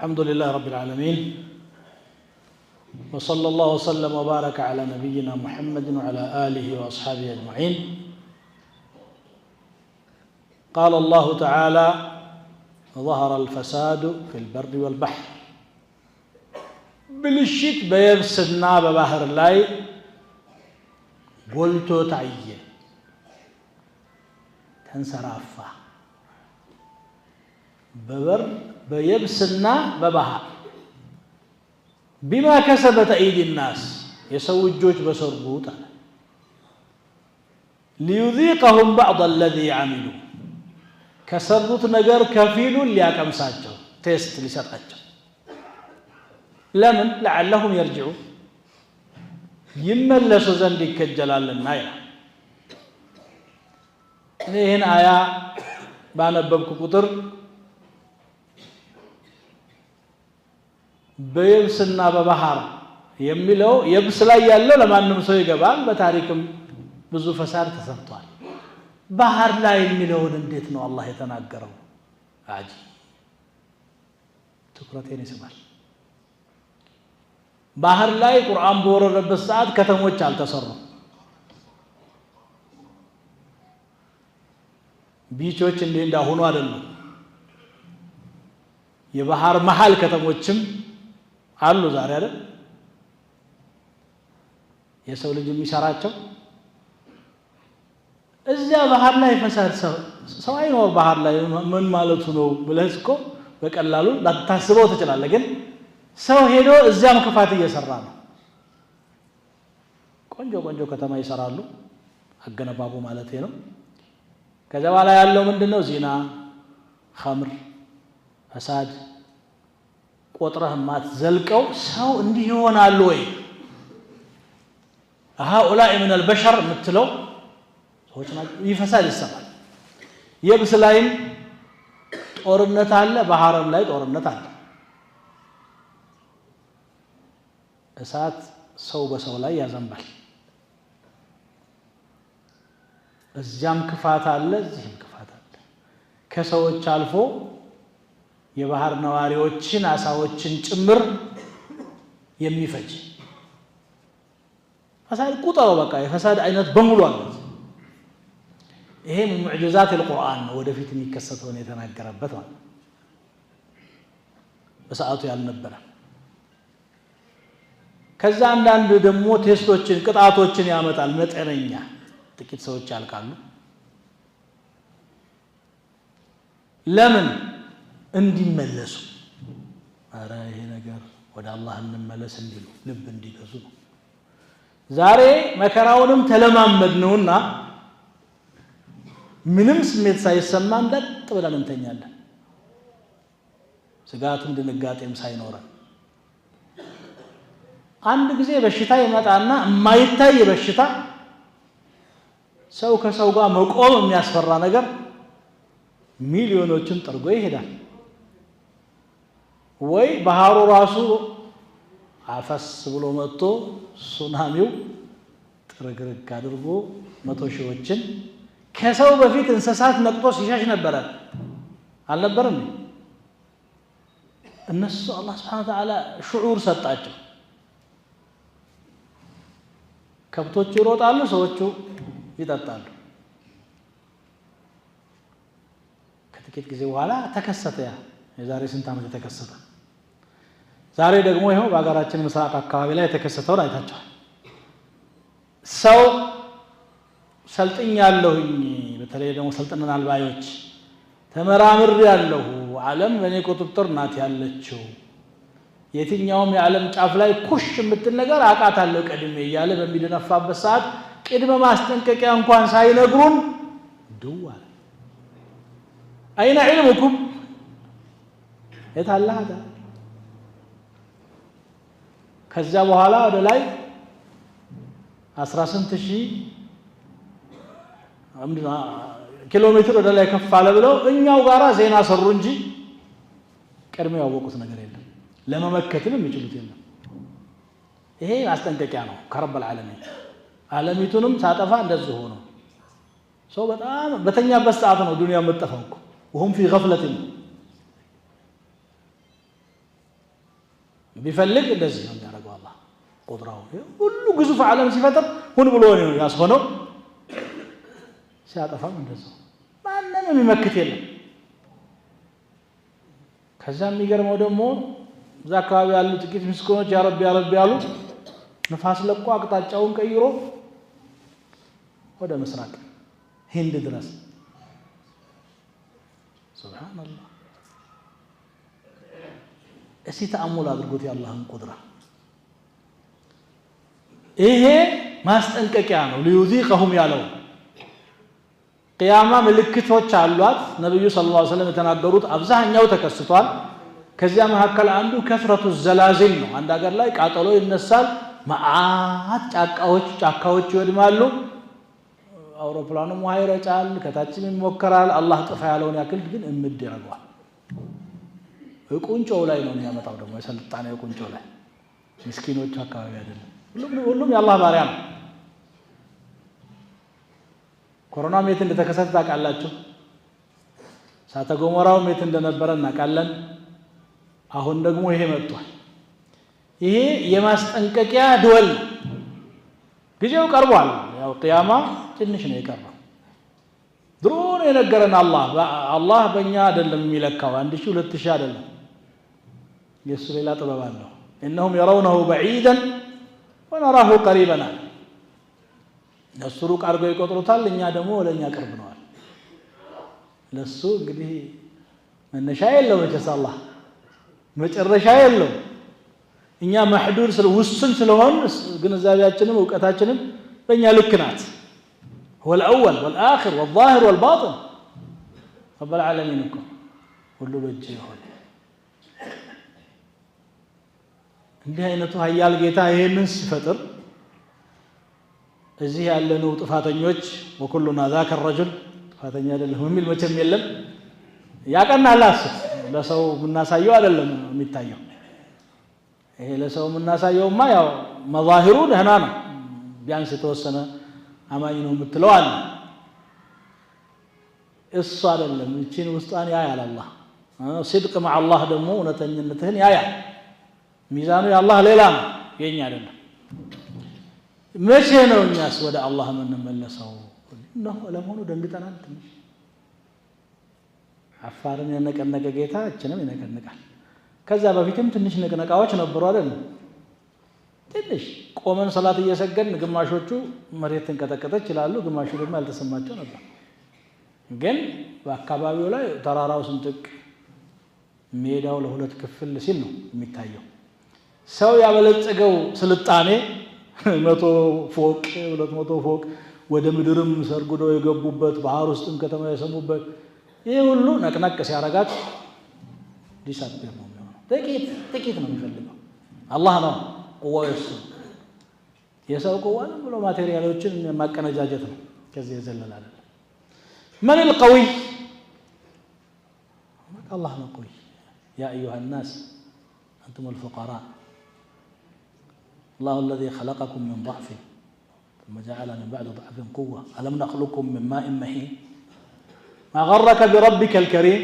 الحمد لله رب العالمين وصلى الله وسلم وبارك على نبينا محمد وعلى آله وأصحابه أجمعين. قال الله تعالى: ظهر الفساد في البر والبحر. بالشت بيبسدنا ببحر لاي قلتو تعيه تنسرافا ببر بيبسدنا ببحر بما كسبت أيدي الناس يسوي الجوج بسربوط ليذيقهم بعض الذي عملوا كسرت نجر كفيل لياكم ساجو تيست لسرقتهم لمن لعلهم يرجعوا يملسوا زندك كالجلال النايا هنا آية بانببك قطر بيبسنا ببحر يميلو يبس لا يالو لمانم سو ይገባል በታሪክም ብዙ ፈሳድ ተሰምቷል ባህር ላይ የሚለውን እንዴት ነው አላህ የተናገረው አጂ ትኩረቴን ይስባል ባህር ላይ ቁርአን በወረደበት ሰዓት ከተሞች አልተሰሩም ቢቾች እንዳሁኑ አይደለም የባህር መሃል ከተሞችም አሉ ዛሬ አይደል የሰው ልጅ የሚሰራቸው እዚያ ባህር ላይ ፈሳድ ሰው አይኖር ባህር ላይ ምን ማለቱ ነው ብለህ እኮ በቀላሉ ላታስበው ትችላለህ ግን ሰው ሄዶ እዚያም ክፋት እየሰራ ነው ቆንጆ ከተማ ይሰራሉ አገነባቡ ማለት ነው ከዛ በኋላ ያለው ምንድነው ዚና ኸምር ፈሳድ ቆጥረህ ማትዘልቀው ሰው እንዲህ ይሆናል ወይ هؤلاء من البشر مثلوا ሰዎች ይፈሳድ ይሰማል የብስ ላይም ጦርነት አለ ባህርም ላይ ጦርነት አለ እሳት ሰው በሰው ላይ ያዘንባል እዚያም ክፋት አለ እዚህም ክፋት አለ ከሰዎች አልፎ የባህር ነዋሪዎችን አሳዎችን ጭምር የሚፈጅ ፈሳድ ቁጠሩ በቃ የፈሳድ አይነት በሙሉ አለ ይሄ ሙዕጂዛት القرآن ነው ወደፊት የሚከሰተው ነው የተናገረበት ማለት በሰዓቱ ያልነበረ ከዛ አንዳንድ ደግሞ ቴስቶችን ቅጣቶችን ያመጣል መጠነኛ ጥቂት ሰዎች ያልቃሉ ለምን እንዲመለሱ አረ ይሄ ነገር ወደ አላህ እንመለስ እንዲሉ ልብ እንዲገዙ ነው ዛሬ መከራውንም ተለማመድነውና ምንም ስሜት ሳይሰማን ደጥ ብለን እንተኛለን ስጋቱም ድንጋጤም ሳይኖረን አንድ ጊዜ በሽታ ይመጣና የማይታይ በሽታ ሰው ከሰው ጋር መቆም የሚያስፈራ ነገር ሚሊዮኖችን ጠርጎ ይሄዳል ወይ ባህሩ ራሱ አፈስ ብሎ መጥቶ ሱናሚው ጥርግርግ አድርጎ መቶ ሺዎችን ከሰው በፊት እንስሳት ነቅጦ ሲሻሽ ነበር አልነበረም እነሱ አላህ Subhanahu Wa Ta'ala ሹዑር ሰጣቸው ከብቶች ይሮጣሉ ሰዎቹ ይጠጣሉ ከጥቂት ጊዜ በኋላ ተከሰተ የዛሬ ስንት ዓመት ተከሰተ ዛሬ ደግሞ ይሄው በአገራችን ምስራቅ አካባቢ ላይ ተከሰተው አይታችኋል ሰው ሰልጥኛለሁኝ በተለይ ደግሞ ሰልጥነናል ባዮች ተመራምር ያለው ዓለም በኔ ቁጥጥር ናት ያለችው የትኛውም የዓለም ጫፍ ላይ ኩሽ የምትል ነገር አቃታለሁ ቀድሜ እያለ በሚደነፋበት ሰዓት ቅድመ ማስጠንቀቂያ እንኳን ሳይነግሩን ዱዋ አይና علمكم የታላህ ከዛ በኋላ ወደ ላይ 18000 ኪሎ ሜትር ወደ ላይ ከፍ አለ ብለው እኛው ጋራ ዜና ሰሩ እንጂ ቀድሞ ያወቁት ነገር የለም ለመመከትም የሚችሉት የለም ይሄ ማስጠንቀቂያ ነው ከረብ العالمين ዓለሚቱንም ሳጠፋ እንደዚህ ሆኖ ሰው በጣም በተኛበት ሰዓት ነው ዱንያ መጠፋው وهم في غفلة ቢፈልግ እንደዚህ ነው የሚያደርገው አላህ ቁድራው ሁሉ ግዙፍ ዓለም ሲፈጥር ሁን ብሎ ነው ያስሆነው ሲያጠፋም እንደዛው ማንንም የሚመክት የለም ከዛ የሚገርመው ደግሞ እዛ አካባቢ ያሉ ጥቂት ምስኪኖች ያ ረቢ ያሉ ንፋስ ለቆ አቅጣጫውን ቀይሮ ወደ ምስራቅ ህንድ ድረስ ሱብሃንአላህ እስቲ ተአሙል አድርጎት ያላህን ቁድራ ይሄ ማስጠንቀቂያ ነው ሊዩዚቀሁም ያለው ቂያማ ምልክቶች አሏት ነብዩ ሰለላሁ ዐለይሂ ወሰለም የተናገሩት አብዛኛው ተከስቷል ከዚያ መካከል አንዱ ከፍረቱ ዘላዚል ነው አንድ ሀገር ላይ ቃጠሎ ይነሳል ማአት ጫካዎች ይወድማሉ አውሮፕላኑም ውሃ ይረጫል ከታችም ይሞከራል አላህ ጥፋ ያለውን ያክል ግን እምድ ያደርጋል ቁንጮው ላይ ነው የሚያመጣው ደግሞ የሰልጣኔው ቁንጮ ላይ ምስኪኖች አካባቢ አይደለም ሁሉም የአላህ ባሪያ ነው ኮሮና ሜት እንደተከሰተ ታውቃላችሁ እሳተ ገሞራው ሜት እንደነበረ እናውቃለን አሁን ደግሞ ይሄ መጥቷል ይሄ የማስጠንቀቂያ ደወል ጊዜው ቀርቧል ያው ቂያማ ትንሽ ነው የቀረው ድሮ ነው የነገረን አላህ በእኛ አይደለም የሚለካው 1000 2000 አይደለም የሱ ሌላ ጥበብ አለው انهم يرونه بعيدا ونراه قريبا ነስሩ ቃርገው ይቆጥሩታል እኛ ደግሞ ወለኛ ቅርብ ነው ለሱ እንግዲህ መነሻ የለው መጨረሻ መጨረሻ የለው እኛ محدود ውስን ስለሆን ግንዛቤያችንም ዕውቀታችንም በእኛ ልክ ናት هو الأول والآخر والظاهر والباطن رب العالمين كله بجي يهون እንዲህ አይነቱ ኃያል ጌታ ይሄንን ሲፈጥር እዚህ ያለነው ጥፋተኞች ወኩሉና ذاك الرجل ጥፋተኛ አይደለም የሚል መቼም የለም ያቀናላስ ለሰው ምናሳየው አይደለም የሚታየው ይሄ ለሰው ምናሳየውማ ያው መዛሂሩ ደህና ነው ቢያንስ የተወሰነ አማኝ ነው የምትለው አለ እሱ አይደለም እቺን ውስጣን ያያል አላህ صدق مع الله ደግሞ እውነተኝነትህን ያያል ሚዛኑ የአላህ ሌላ ነው የኛ አይደለም መቼ ነው እኛስ ወደ አላህ የምንመለሰው ነው ለመሆኑ ደንግጠናል ትንሽ አፋርን የነቀነቀ ጌታ እችንም ይነቀንቃል ከዛ በፊትም ትንሽ ነቀነቃዎች ነበሩ አይደል ትንሽ ቆመን ሰላት እየሰገድን ግማሾቹ መሬት ተንቀጠቀጠች ይላሉ ግማሹ ደግሞ ያልተሰማቸው ነበር ግን በአካባቢው ላይ ተራራው ስንጥቅ ሜዳው ለሁለት ክፍል ሲል ነው የሚታየው ሰው ያበለጸገው ስልጣኔ 100 ፎቅ 200 ፎቅ ወደ ምድርም ሰርጉደው የገቡበት ባህር ውስጥም ከተማ የሰሙበት ይሄ ሁሉ ነቅነቅ ሲያረጋት ዲሳፕር ነው ጥቂት ነው የሚፈልገው አላህ ነው ቁዋው እሱ የሰው ቁዋን ብሎ ማቴሪያሎችን ማቀነጃጀት ነው ከዚህ የዘለለ አይደለም من القوي الله ነው قوي يا ايها الناس انتم الفقراء الله الذي خلقكم من ضعف ثم جعل من بعد ضعف قوة ألم نخلقكم من ماء مهين ما غرك بربك الكريم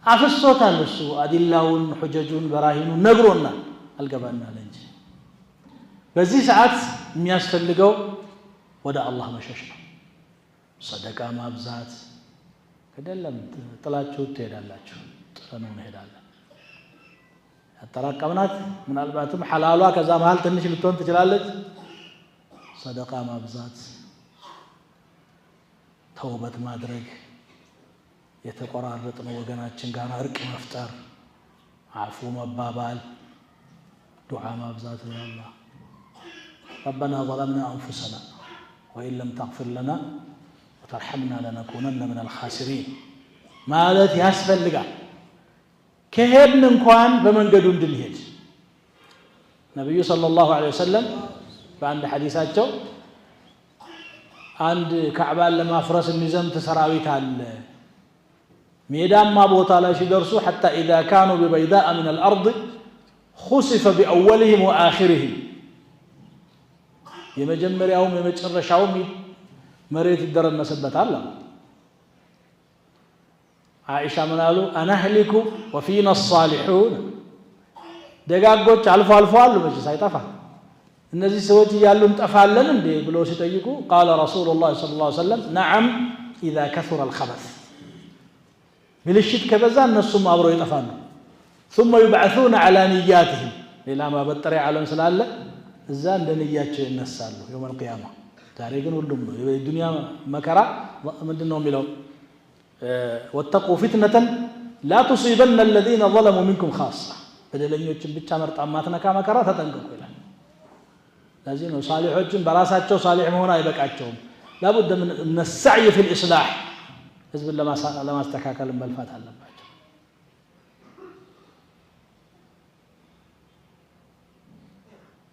عفصوت النسو أدلاون حججون براهين نقرنا القبلنا لنجي بزي ساعات የሚያስፈልገው ወደ አላህ መሸሽ ነው ሰደቃ ማብዛት ከደለም ጥላችሁ ትሄዳላችሁ ጥለነው እንሄዳለን አጠራቀምናት ምናልባትም ሐላሏ ከዛ መሃል ትንሽ ልትሆን ትችላለች ሰደቃ ማብዛት ተውበት ማድረግ የተቆራረጥነው ወገናችን ጋር እርቅ መፍጠር አፉ መባባል ዱዓ ማብዛት ነው አላህ ربنا ظلمنا انفسنا وان لم تغفر لنا وترحمنا لنكونن من الخاسرين ማለት ያስፈልጋል ከሄድን እንኳን በመንገዱ እንድንሄድ ነብዩ ሰለላሁ ዐለይሂ ወሰለም በአንድ ሐዲሳቸው አንድ ካዕባን ለማፍረስ የሚዘምት ሰራዊት አለ ሜዳማ ቦታ ላይ ሲደርሱ حتى اذا كانوا ببيداء من الارض خسف باولهم واخرهم የመጀመሪያውም የመጨረሻውም መሬት ይደረመሰበታል عائشة منالو أنهلك وفينا الصالحون ደጋጎች አልፎ አልፎ አሉ መቼስ አይጠፋ እነዚህ ሰዎች እያሉ እንጠፋለን እንዴ ብሎ ሲጠይቁ قال رسول الله صلى الله عليه وسلم نعم اذا كثر الخبث ብልሽት ከበዛ እነሱም አብረው ይጠፋሉ ثم يبعثون على نياتهم ሌላ ማበጠሪያ ዓለም ስላለ እዛ እንደነያቸው ይነሳሉ يوم القيامه ዛሬ ግን ሁሉም ነው የዱንያ መከራ ምንድነው የሚለው واتقوا فتنه لا تصيبن الذين ظلموا منكم خاصه በደለኞችን ብቻ መርጣ ማትነካ መከራ ተጠንቀቁ ይላል ለዚህ ነው ሷሊሖችን በራሳቸው ሷሊሕ መሆን አይበቃቸውም لابد من السعي في الاصلاح ህዝብ ለማስተካከል መልፋት አለባቸው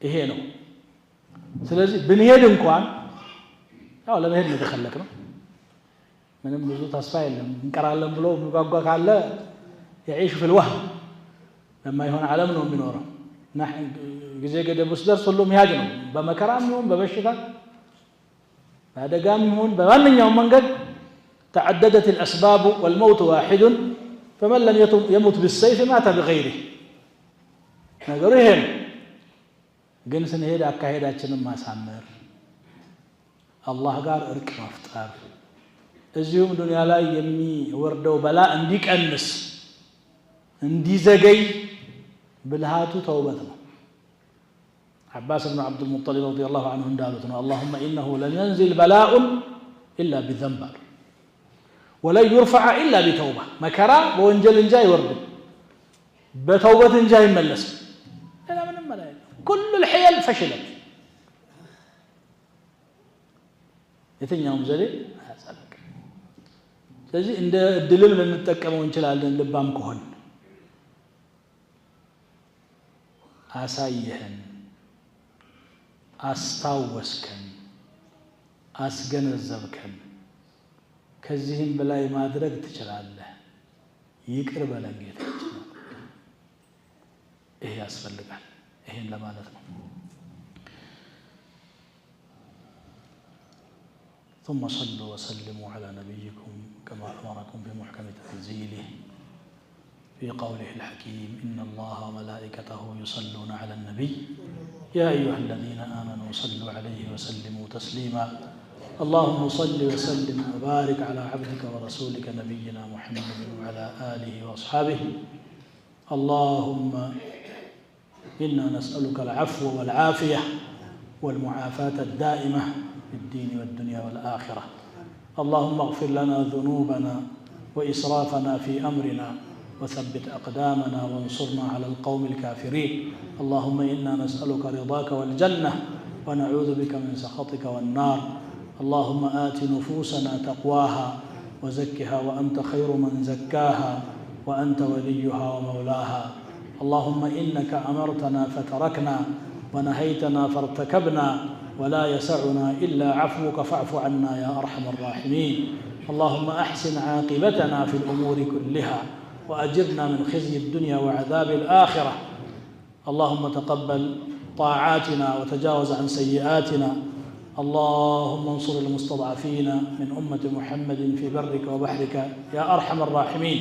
ይሄ ነው ስለዚህ ብንሄድ እንኳን ያው ለመሄድ ነው ተخلقነው ምንም ብዙ ተስፋ የለም እንቀራለን ብሎ ምጓጓ ካለ يعيش في الوهم لما يهون ዓለም ነው የሚኖረው ጊዜ ገደብ ውስጥ ደርሶ ሁሉም ያጅ ነው በመከራም ይሁን በበሽታ በአደጋም ይሁን በማንኛውም መንገድ تعددت الأسباب والموت واحد فمن لم يمت بالسيف مات بغيره ነገሩ ይሄ ነው ግን ስንሄድ አካሄዳችንን ማሳመር አላህ ጋር እርቅ መፍጠር እዚሁም ዱንያ ላይ የሚወርደው በላ እንዲቀንስ እንዲዘገይ ብልሃቱ ተውበት ነው عباس بن عبد المطلب رضي الله عنه እንዳሉት ነው اللهم إنه لن ينزل بلاء إلا بذنب ولا يرفع إلا بتوبة مكرا بوانجل انجا يورد بتوبة انجا يملس لا من الملايين كل الحيل فشلت يتنياهم زلي هذا ስለዚህ እንደ ድልም ልንጠቀመው እንችላለን ልባም ከሆነ አሳየህን አስታወስከን አስገነዘብከን ከዚህም በላይ ማድረግ ትችላለህ ይቅር በለን ጌታችን ይሄ ያስፈልጋል ይሄን ለማለት ነው ثم صلوا وسلموا على نبيكم كما أمركم بمحكم تنزيله في قوله الحكيم إن الله وملائكته يصلون على النبي يا أيها الذين آمنوا صلوا عليه وسلموا تسليما اللهم صل وسلم وبارك على عبدك ورسولك نبينا محمد وعلى آله وأصحابه اللهم إنا نسألك العفو والعافية والمعافاة الدائمة في الدين والدنيا والآخرة اللهم اغفر لنا ذنوبنا وإسرافنا في أمرنا وثبت أقدامنا وانصرنا على القوم الكافرين اللهم إنا نسألك رضاك والجنة ونعوذ بك من سخطك والنار اللهم آت نفوسنا تقواها وزكها وأنت خير من زكاها وأنت وليها ومولاها اللهم إنك أمرتنا فتركنا ونهيتنا فارتكبنا ولا يسعنا إلا عفوك فاعف عنا يا أرحم الراحمين اللهم أحسن عاقبتنا في الأمور كلها وأجرنا من خزي الدنيا وعذاب الآخرة اللهم تقبل طاعاتنا وتجاوز عن سيئاتنا اللهم انصر المستضعفين من أمة محمد في برك وبحرك يا أرحم الراحمين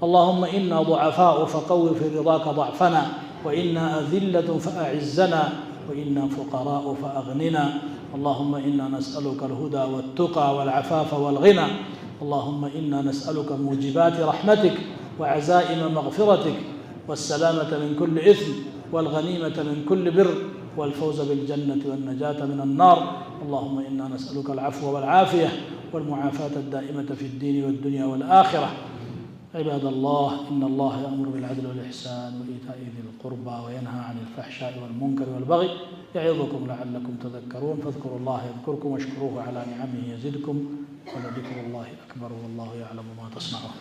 اللهم إنا ضعفاء فقو في رضاك ضعفنا وإنا أذلة فأعزنا وإنا فقراء فأغننا اللهم إنا نسألك الهدى والتقى والعفاف والغنى اللهم إنا نسألك موجبات رحمتك وعزائم مغفرتك والسلامة من كل إثم والغنيمة من كل بر والفوز بالجنة والنجاة من النار اللهم إنا نسألك العفو والعافية والمعافاة الدائمة في الدين والدنيا والآخرة عباد الله إن الله يأمر بالعدل والإحسان وإيتاء ذي القربى وينهى عن الفحشاء والمنكر والبغي يعظكم لعلكم تذكرون فاذكروا الله يذكركم واشكروه على نعمه يزدكم ولذكر الله أكبر والله يعلم ما تصنعون